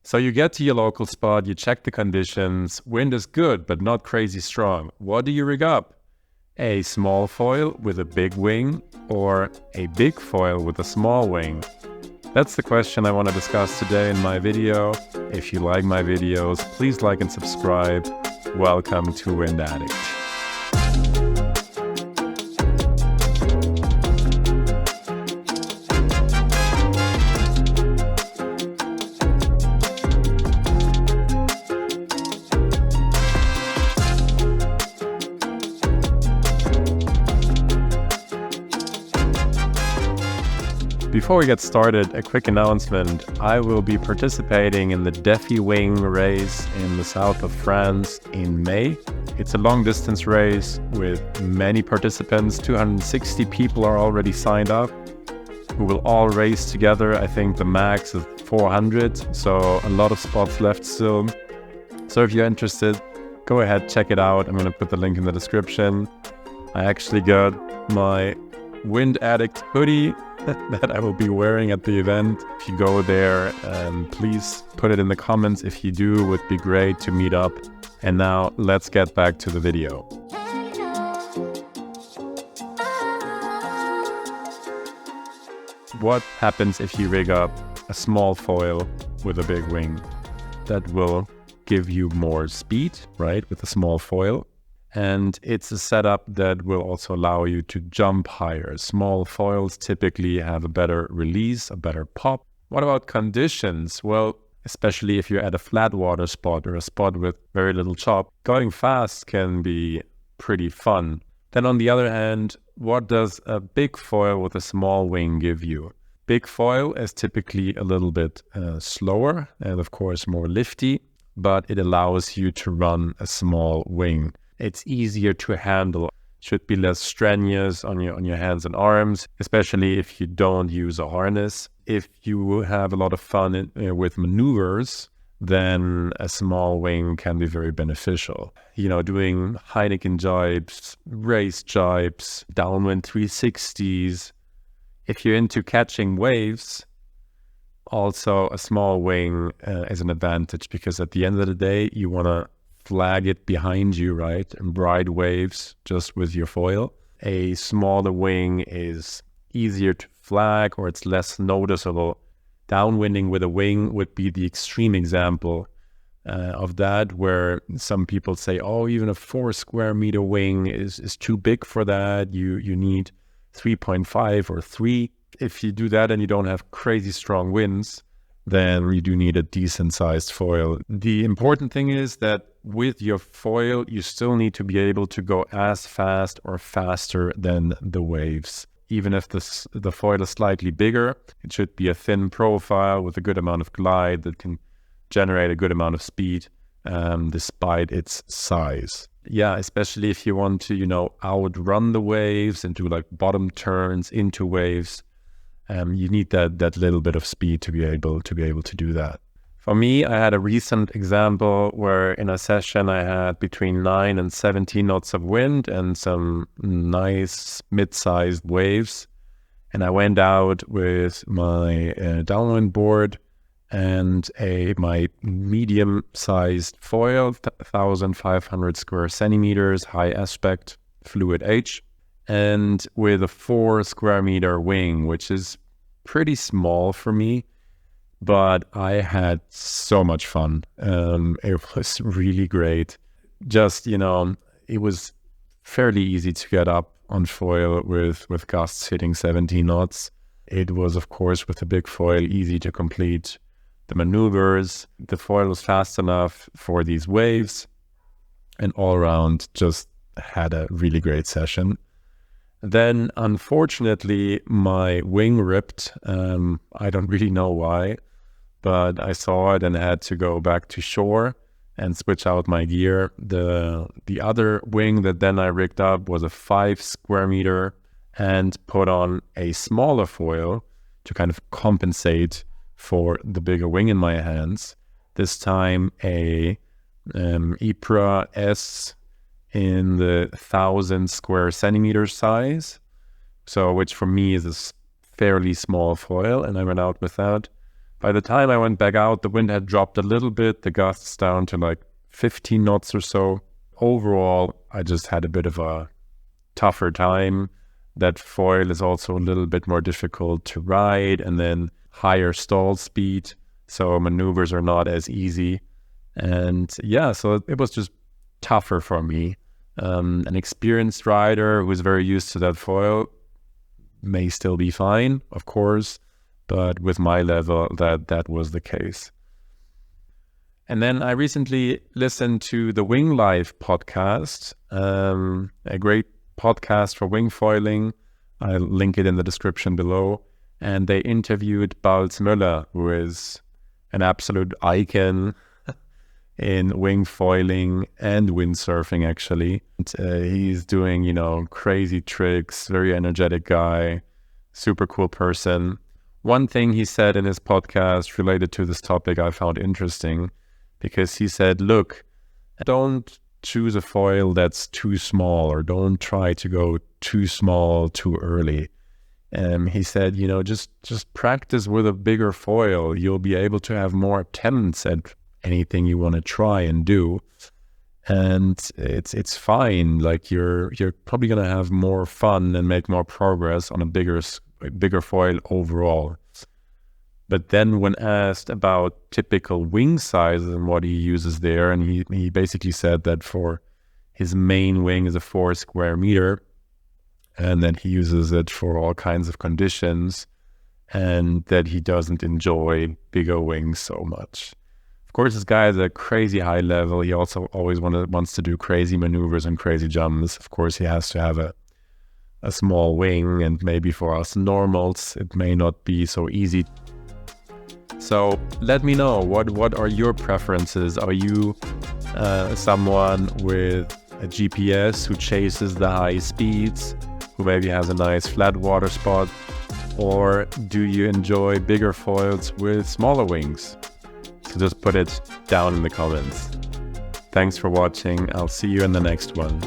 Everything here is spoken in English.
So you get to your local spot, you check the conditions, wind is good, but not crazy strong. What do you rig up? A small foil with a big wing or a big foil with a small wing? That's the question I want to discuss today in my video. If you like my videos, please like and subscribe. Welcome to Wind Addict. Before we get started, a quick announcement. I will be participating in the Defi Wing race in the south of France in May. It's a long distance race with many participants. 260 people are already signed up who will all race together. I think the max is 400, so a lot of spots left still. So if you're interested, go ahead, check it out. I'm going to put the link in the description. I actually got my Wind Addict hoodie that I will be wearing at the event. If you go there, please put it in the comments. If you do, it would be great to meet up. And now let's get back to the video. What happens if you rig up a small foil with a big wing? That will give you more speed, right, with a small foil. And it's a setup that will also allow you to jump higher. Small foils typically have a better release, a better pop. What about conditions? Well, especially if you're at a flat water spot or a spot with very little chop, going fast can be pretty fun. Then on the other hand, what does a big foil with a small wing give you? Big foil is typically a little bit slower and of course more lifty, but it allows you to run a small wing. It's easier to handle, should be less strenuous on your hands and arms, especially if you don't use a harness. If you have a lot of fun with maneuvers, then a small wing can be very beneficial. You know, doing Heineken jibes, race jibes, downwind 360s. If you're into catching waves, also a small wing is an advantage, because at the end of the day, you want to flag it behind you, right? And ride waves just with your foil. A smaller wing is easier to flag, or it's less noticeable. Downwinding with a wing would be the extreme example of that, where some people say, oh, even a 4 square meter wing is too big for that. You need 3.5 or 3. If you do that and you don't have crazy strong winds, then you do need a decent sized foil. The important thing is that with your foil, you still need to be able to go as fast or faster than the waves. Even if the foil is slightly bigger, it should be a thin profile with a good amount of glide that can generate a good amount of speed despite its size. Yeah, especially if you want to, outrun the waves and do like bottom turns into waves. You need that little bit of speed to be able to do that. For me, I had a recent example where in a session I had between 9 and 17 knots of wind and some nice mid-sized waves. And I went out with my downwind board and my medium-sized foil, 1,500 square centimeters, high aspect, fluid H, and with a 4 square meter wing, which is pretty small for me, but I had so much fun. It was really great. Just, it was fairly easy to get up on foil with gusts hitting 17 knots. It was, of course, with a big foil, easy to complete the maneuvers. The foil was fast enough for these waves, and all around just had a really great session. Then, unfortunately, my wing ripped. I don't really know why, but I saw it and had to go back to shore and switch out my gear. The other wing that then I rigged up was a 5 square meter and put on a smaller foil to kind of compensate for the bigger wing in my hands. This time a ypra-s in the 1,000 square centimeter size, so which for me is a fairly small foil, and I went out with that. By the time I went back out, the wind had dropped a little bit, the gusts down to like 15 knots or so. Overall, I just had a bit of a tougher time. That foil is also a little bit more difficult to ride, and then higher stall speed, so maneuvers are not as easy. And yeah, so it was just tougher for me. An experienced rider who's very used to that foil may still be fine, of course, but with my level, that was the case. And then I recently listened to the Wing Life podcast, a great podcast for wing foiling. I'll link it in the description below. And they interviewed Balz Müller, who is an absolute icon in wing foiling and windsurfing, actually. And, he's doing, crazy tricks, very energetic guy, super cool person. One thing he said in his podcast related to this topic I found interesting, because he said, look, don't choose a foil that's too small, or don't try to go too small too early. He said, just practice with a bigger foil. You'll be able to have more attempts at anything you want to try and do. And it's fine. Like you're probably going to have more fun and make more progress on a bigger foil overall. But then when asked about typical wing sizes and what he uses there, and he basically said that for his main wing is a 4 square meter, and that he uses it for all kinds of conditions, and that he doesn't enjoy bigger wings so much. Of course, this guy is a crazy high level. He also always wants to do crazy maneuvers and crazy jumps. Of course, he has to have a small wing, and maybe for us normals, it may not be so easy. So let me know, what are your preferences? Are you someone with a GPS who chases the high speeds, who maybe has a nice flat water spot? Or do you enjoy bigger foils with smaller wings? So just put it down in the comments. Thanks for watching. I'll see you in the next one.